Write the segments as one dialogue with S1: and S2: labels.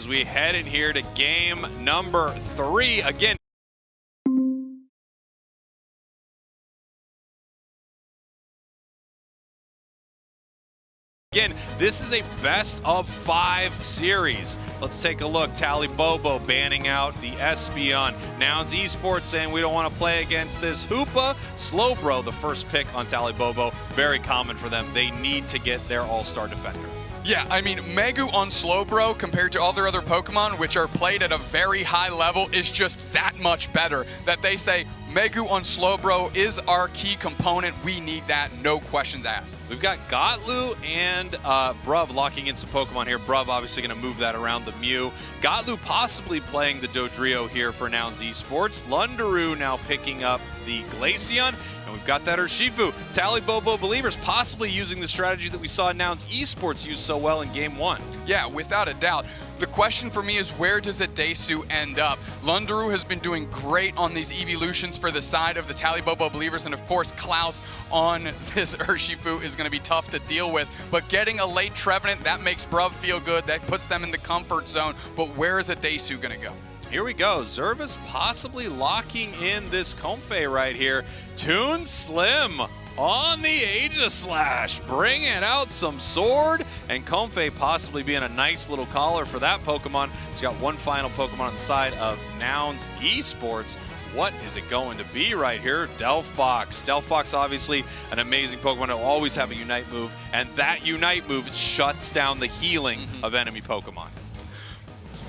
S1: As we head in here to game number 3. Again, this is a best of 5 series. Let's take a look. Tali Bobo banning out the Espeon. Nouns Esports saying we don't want to play against this Hoopa. Slowbro, the first pick on Tali Bobo. Very common for them. They need to get their all-star defender.
S2: Yeah, I mean, Megu on Slowbro compared to all their other Pokemon, which are played at a very high level, is just that much better. That they say, Megu on Slowbro is our key component. We need that, no questions asked.
S1: We've got Gotlu and Bruv locking in some Pokemon here. Bruv obviously going to move that around the Mew. Gotlu possibly playing the Dodrio here for Nouns Esports. Lundaroo now picking up the Glaceon. And we've got that Urshifu. Tali Bobo Believers possibly using the strategy that we saw Nouns Esports use so well in Game 1.
S2: Yeah, without a doubt. The question for me is, where does Adesu end up? Lundaroo has been doing great on these evolutions for the side of the Tali Bobo Believers, and of course Klaus on this Urshifu is going to be tough to deal with. But getting a late Trevenant, that makes Bruv feel good. That puts them in the comfort zone. But where is Adesu going to go?
S1: Here we go. Zervis possibly locking in this Comfey right here. Toon Slim on the Aegislash, bringing out some sword, and Comfey possibly being a nice little collar for that Pokemon. He's got one final Pokemon on the side of Nouns Esports. What is it going to be right here? Delphox. Delphox, obviously an amazing Pokemon. It'll always have a Unite move, and that Unite move shuts down the healing of enemy Pokemon.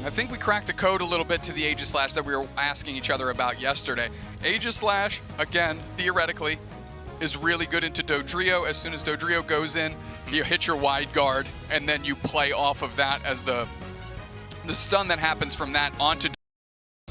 S2: I think we cracked the code a little bit to the Aegislash that we were asking each other about yesterday. Aegislash, again, theoretically, is really good into Dodrio. As soon as Dodrio goes in, you hit your wide guard, and then you play off of that as the stun that happens from that onto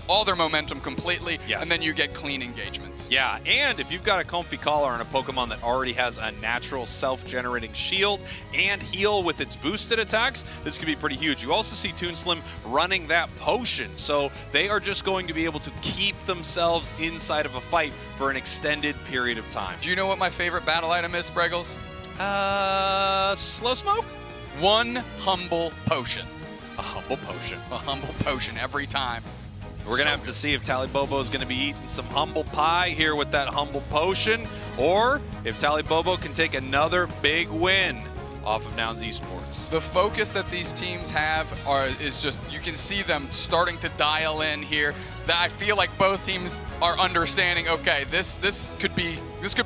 S2: all their momentum completely,
S1: yes.
S2: And then you get clean engagements.
S1: Yeah, and if you've got a Comfey Collar on a Pokemon that already has a natural self-generating shield and heal with its boosted attacks, this could be pretty huge. You also see Toon Slim running that potion, so they are just going to be able to keep themselves inside of a fight for an extended period of time.
S2: Do you know what my favorite battle item is, Spreggles?
S1: Slow Smoke?
S2: One humble potion.
S1: A humble potion.
S2: A humble potion every time.
S1: We're going to have to see if Tali Bobo is going to be eating some humble pie here with that humble potion, or if Tali Bobo can take another big win off of Nouns Esports.
S2: The focus that these teams have is just, you can see them starting to dial in here. That I feel like both teams are understanding, okay, this could be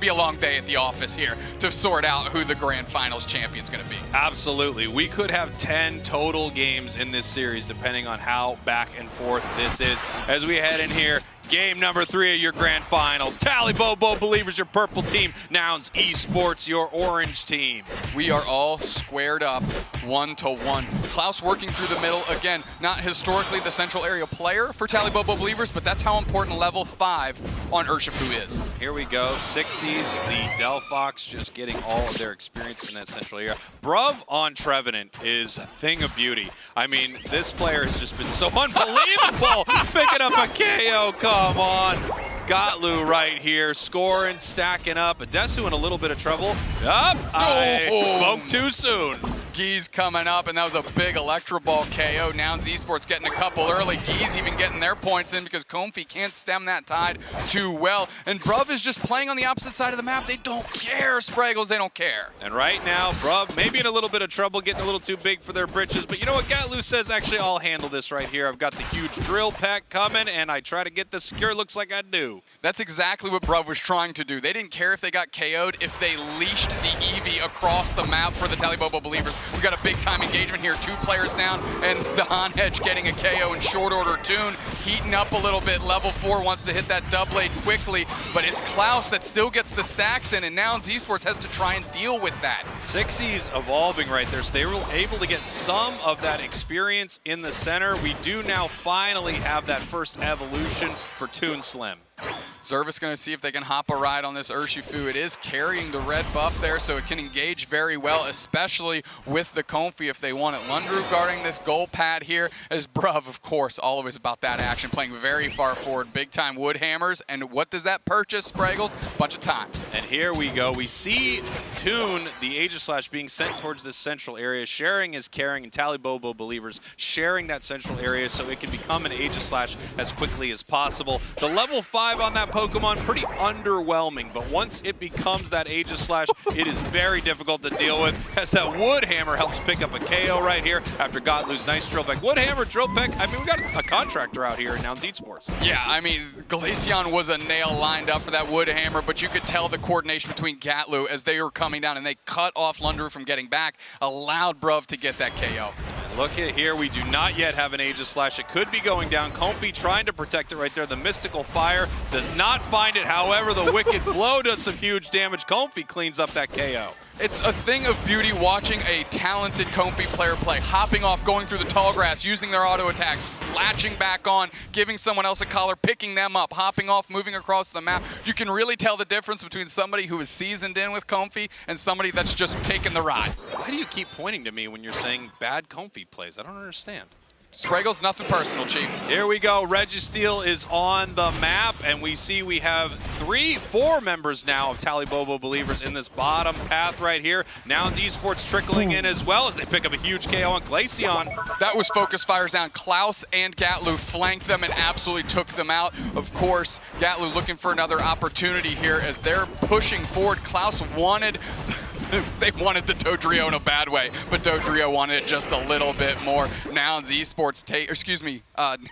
S2: a long day at the office here to sort out who the grand finals champion is going to be.
S1: Absolutely. We could have 10 total games in this series depending on how back and forth this is. As we head in here, game number 3 of your grand finals. Tali Bobo Believers, your purple team. Nouns Esports, your orange team.
S2: We are all squared up 1-to-1. Klaus working through the middle. Again, not historically the central area player for Tali Bobo Believers, but that's how important level 5 on Urshifu is.
S1: Here we go. Sixies, the Delphox just getting all of their experience in that central area. Bruv on Trevenant is a thing of beauty. I mean, this player has just been so unbelievable. Picking up a KO. Come on. Gotlu right here, scoring, stacking up. Adesu in a little bit of trouble. I spoke too soon.
S2: Geese coming up, and that was a big Electro Ball KO. Nouns Esports getting a couple early. Geese even getting their points in because Comfey can't stem that tide too well. And Bruv is just playing on the opposite side of the map. They don't care, Spraggles. They don't care.
S1: And right now, Bruv maybe in a little bit of trouble, getting a little too big for their britches. But you know what? Gotlu says, actually, I'll handle this right here. I've got the huge drill pack coming, and I try to get this secure. Looks like I do.
S2: That's exactly what Bruv was trying to do. They didn't care if they got KO'd, if they leashed the Eevee across the map for the Tali Bobo Believers. We got a big time engagement here, 2 players down, and the Hedge getting a KO in short order. Toon heating up a little bit. Level 4 wants to hit that doublade quickly, but it's Klaus that still gets the stacks in, and Nouns Esports has to try and deal with that.
S1: Sixies evolving right there, so they were able to get some of that experience in the center. We do now finally have that first evolution for Toon Slim.
S2: Zervis going to see if they can hop a ride on this Urshifu. It is carrying the red buff there, so it can engage very well, especially with the Comfy if they want it. Lundru guarding this goal pad here, as Bruv, of course, always about that action, playing very far forward, big-time wood hammers. And what does that purchase, Spraggles? Bunch of time.
S1: And here we go. We see Toon, the Aegislash, being sent towards this central area, sharing his carrying, and Tali Bobo Believers sharing that central area so it can become an Aegislash as quickly as possible. The level 5 on that Pokemon, pretty underwhelming, but once it becomes that Aegislash, it is very difficult to deal with, as that Wood Hammer helps pick up a KO right here after Gotlu's nice drill peck. Wood Hammer, drill peck, I mean, we got a contractor out here in Nouns Esports.
S2: Yeah, I mean, Glaceon was a nail lined up for that Wood Hammer, but you could tell the coordination between Gatlu as they were coming down, and they cut off Lundru from getting back, allowed Bruv to get that KO.
S1: Look at here, we do not yet have an Aegislash. It could be going down. Comfy trying to protect it right there. The Mystical Fire does not find it. However, the Wicked Blow does some huge damage. Comfy cleans up that KO.
S2: It's a thing of beauty watching a talented Comfy player play, hopping off, going through the tall grass, using their auto attacks, latching back on, giving someone else a collar, picking them up, hopping off, moving across the map. You can really tell the difference between somebody who is seasoned in with Comfy and somebody that's just taking the ride.
S1: Why do you keep pointing to me when you're saying bad Comfy plays? I don't understand.
S2: Spraggles, nothing personal, Chief.
S1: Here we go. Registeel is on the map, and we see we have 4 members now of Tali Bobo Believers in this bottom path right here. Nouns Esports trickling in as well as they pick up a huge KO on Glaceon.
S2: That was focus fires down. Klaus and Gatlu flanked them and absolutely took them out. Of course, Gatlu looking for another opportunity here as they're pushing forward. Klaus wanted... They wanted the Dodrio in a bad way, but Dodrio wanted it just a little bit more. Nouns Esports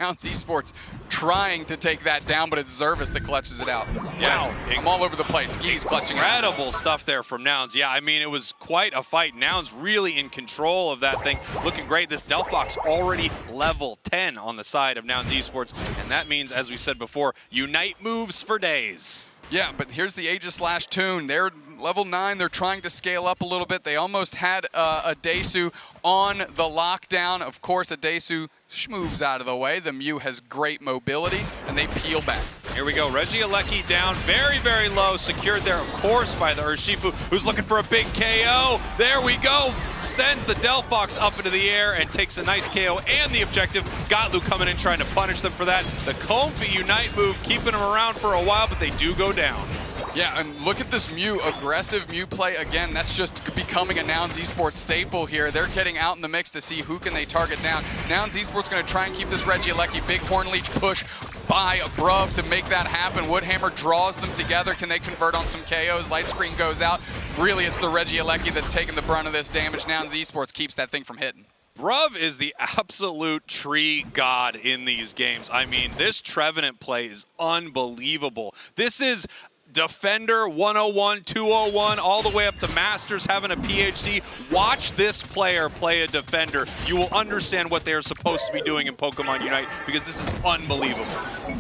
S2: Nouns Esports trying to take that down, but it's Zervis that clutches it out.
S1: Yeah.
S2: Wow, I'm all over the place. He's clutching it out.
S1: Incredible stuff there from Nouns. Yeah, I mean, it was quite a fight. Nouns really in control of that thing. Looking great. This Delphox already level 10 on the side of Nouns Esports, and that means, as we said before, Unite moves for days.
S2: Yeah, but here's the Aegislash Toon. They're level 9. They're trying to scale up a little bit. They almost had a Desu on the lockdown. Of course, a Desu moves out of the way. The Mew has great mobility, and they peel back.
S1: Here we go. Regieleki down very, very low. Secured there, of course, by the Urshifu, who's looking for a big KO. There we go. Sends the Delphox up into the air and takes a nice KO and the objective. Gotlu coming in trying to punish them for that. The Comfy Unite move keeping them around for a while, but they do go down.
S2: Yeah, and look at this Mew, aggressive Mew play. Again, that's just becoming a Nouns Esports staple here. They're getting out in the mix to see who can they target down. Nouns Esports going to try and keep this Regieleki big Horn Leech push by Bruv to make that happen. Woodhammer draws them together. Can they convert on some KOs? Light screen goes out. Really, it's the Regieleki that's taking the brunt of this damage. Nouns Esports keeps that thing from hitting.
S1: Bruv is the absolute tree god in these games. I mean, this Trevenant play is unbelievable. This is Defender 101, 201, all the way up to Masters having a PhD. Watch this player play a Defender. You will understand what they are supposed to be doing in Pokemon Unite because this is unbelievable.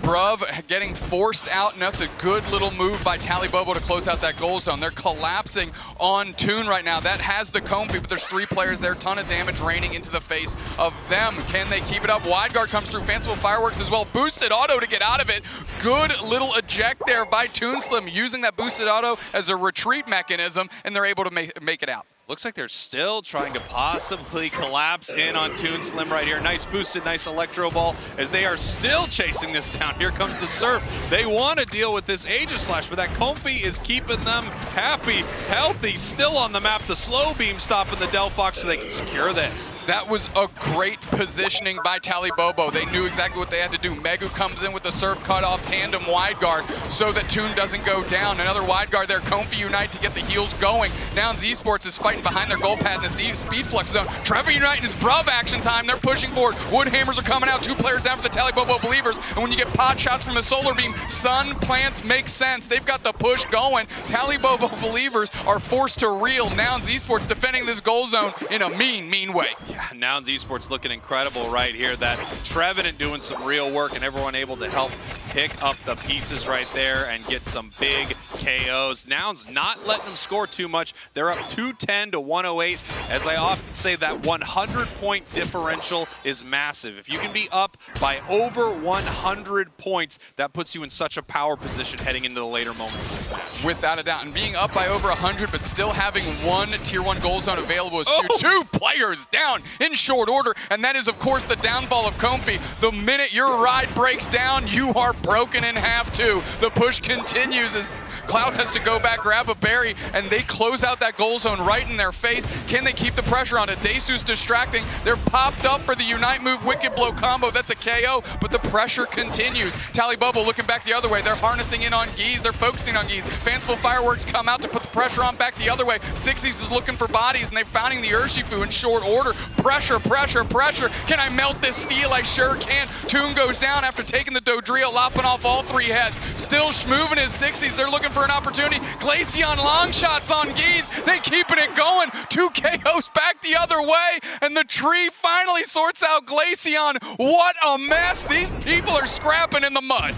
S2: Bruv getting forced out, and that's a good little move by Tali Bobo to close out that goal zone. They're collapsing on Toon right now. That has the Comfy, but there's 3 players there. Ton of damage raining into the face of them. Can they keep it up? Wide Guard comes through. Fanciful Fireworks as well. Boosted auto to get out of it. Good little eject there by Toon Slim, using that boosted auto as a retreat mechanism, and they're able to make it out.
S1: Looks like they're still trying to possibly collapse in on Toon Slim right here. Nice boosted, nice Electro Ball as they are still chasing this down. Here comes the Surf. They want to deal with this Aegislash, but that Comfy is keeping them happy, healthy, still on the map. The slow beam stopping the Delphox so they can secure this.
S2: That was a great positioning by Tali Bobo. They knew exactly what they had to do. Megu comes in with the Surf cut off tandem wide guard so that Toon doesn't go down. Another wide guard there. Comfy Unite to get the heals going. Nouns Esports is fighting behind their goal pad in the speed flux zone. Trevor Unite and his Bruv action time. They're pushing forward. Woodhammers are coming out. 2 players down for the Tali Bobo Believers. And when you get pod shots from a solar beam, sun plants make sense. They've got the push going. Tali Bobo Believers are forced to reel. Nouns Esports defending this goal zone in a mean way.
S1: Yeah, Nouns Esports looking incredible right here. That Trevenant doing some real work and everyone able to help pick up the pieces right there and get some big KOs. Nouns not letting them score too much. They're up 210 to 108. As I often say, that 100-point differential is massive. If you can be up by over 100 points, that puts you in such a power position heading into the later moments of this match.
S2: Without a doubt, and being up by over 100, but still having one Tier 1 goal zone available is huge. 2 players down in short order, and that is, of course, the downfall of Comfy. The minute your ride breaks down, you are broken in half too. The push continues as Klaus has to go back, grab a berry, and they close out that goal zone right in their face. Can they keep the pressure on it? Desu's distracting. They're popped up for the Unite move, Wicked Blow combo. That's a KO, but the pressure continues. Tali Bobo looking back the other way. They're harnessing in on Geese. They're focusing on Geese. Fanciful Fireworks come out to put the pressure on back the other way. Sixties is looking for bodies, and they're finding the Urshifu in short order. Pressure, pressure, pressure. Can I melt this steel? I sure can. Toon goes down after taking the Dodrio, lopping off all 3 heads. Still schmoving his 60s. They're looking for an opportunity. Glaceon long shots on Geese. They keeping it going. 2 KOs back the other way, and the tree finally sorts out Glaceon. What a mess. These people are scrapping in the mud.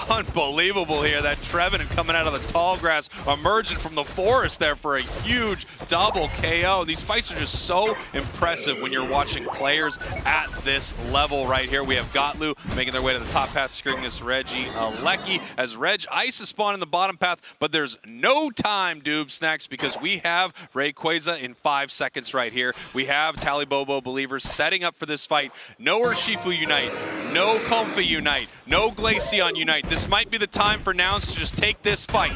S1: Unbelievable here. That Trevin coming out of the tall grass, emerging from the forest there for a huge double KO. These fights are just so impressive when you're watching players at this level right here. We have Gotlu making their way to the top path, securing this Reggie Lecky as Reg Ice is spawning in the bottom path, but there's no time, Doob Snacks, because we have Rayquaza in 5 seconds right here. We have Tali Bobo Believers setting up for this fight. No Urshifu Unite, no Comfy Unite, no Glaceon Unite. This might be the time for Nouns to just take this fight.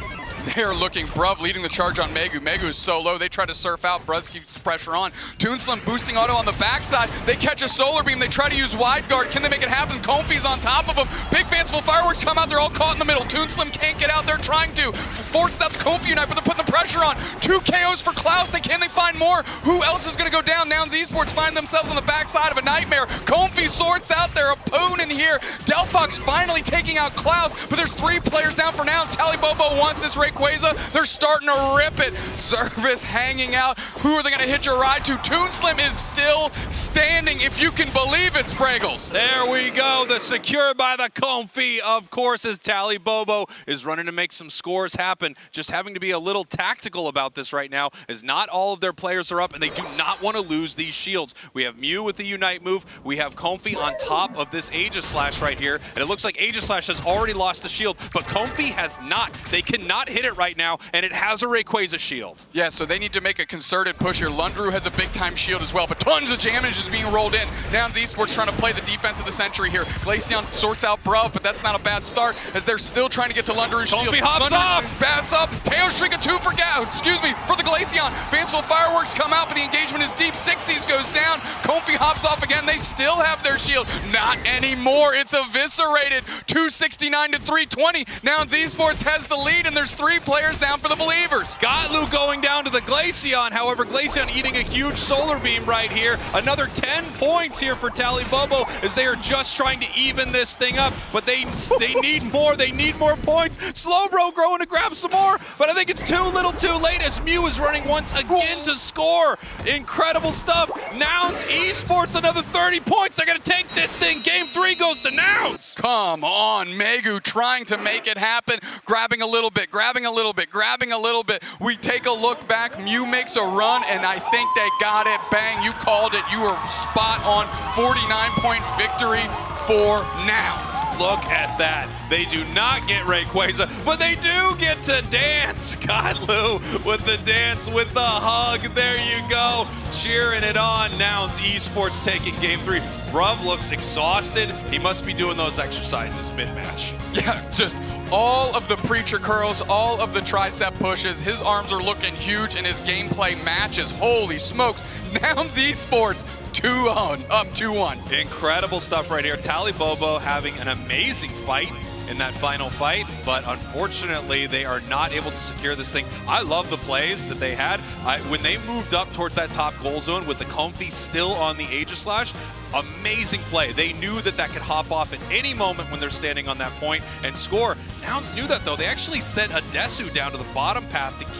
S2: They're looking. Bruv leading the charge on Megu. Megu is so low. They try to surf out. Bruz keeps the pressure on. Toonslim boosting auto on the backside. They catch a solar beam. They try to use wide guard. Can they make it happen? Comfy's on top of them. Big Fanciful Fireworks come out. They're all caught in the middle. Toonslim can't get out. They're trying to. Force out the Comfy Unite, but they're putting the pressure on. 2 KOs for Klaus. Can they find more? Who else is going to go down? Nouns Esports find themselves on the backside of a nightmare. Comfy sorts out their opponent here. Delphox finally taking out Klaus, but there's 3 players down for Nouns. Tali Bobo wants this Rayquaza. They're starting to rip it. Service hanging out. Who are they going to hitch a ride to? Toonslim is still standing, if you can believe it, Spraggles.
S1: There we go. The secure by the Comfy, of course, as Tali Bobo is running to make some scores happen. Just having to be a little tactical about this right now, as not all of their players are up, and they do not want to lose these shields. We have Mew with the Unite move. We have Comfy on top of this Aegislash right here, and it looks like Aegislash has already lost the shield, but Comfy has not. They cannot hit it right now, and it has a Rayquaza shield.
S2: Yeah, so they need to make a concerted push here. Lundru has a big-time shield as well, but tons of damage is being rolled in. Nouns Esports trying to play the defense of the century here. Glaceon sorts out Bruv, but that's not a bad start, as they're still trying to get to Lundru's shield.
S1: Comfy hops off!
S2: Bats up! Teo Shrink a 2 for for the Glaceon. Fanciful Fireworks come out, but the engagement is deep. 60s goes down. Comfy hops off again. They still have their shield. Not anymore. It's eviscerated. 269 to 320. Nouns Esports has the lead, and there's 3 players down for the Believers.
S1: Gotlu going down to the Glaceon. However, Glaceon eating a huge solar beam right here. Another 10 points here for Tali Bobo, as they are just trying to even this thing up, but they need more. They need more points. Slowbro growing to grab some more, but I think it's too little too late, as Mew is running once again to score. Incredible stuff. Nouns Esports another 30 points. They're going to take this thing. Game 3 goes to Nouns.
S2: Come on, Megu trying to make it happen. Grabbing a little bit, grabbing a little bit, grabbing a little bit. We take a look back. Mew makes a run, and I think they got it. Bang, you called it. You were spot on. 49-point victory for Nouns.
S1: Look at that. They do not get Rayquaza, but they do get to dance. Gotlu with the dance, with the hug. There you go. Cheering it on. Nouns Esports taking game 3. Bruv looks exhausted. He must be doing those exercises mid-match.
S2: Yeah, just all of the preacher curls, all of the tricep pushes. His arms are looking huge, and his gameplay matches. Holy smokes. Nouns Esports 2-0, up 2-1.
S1: Incredible stuff right here. Tali Bobo having an amazing fight in that final fight, but unfortunately they are not able to secure this thing. I love the plays that they had. When they moved up towards that top goal zone with the Comfy still on the Aegislash, amazing play. They knew that that could hop off at any moment when they're standing on that point and score. Nouns knew that though. They actually sent a Desu down to the bottom path to keep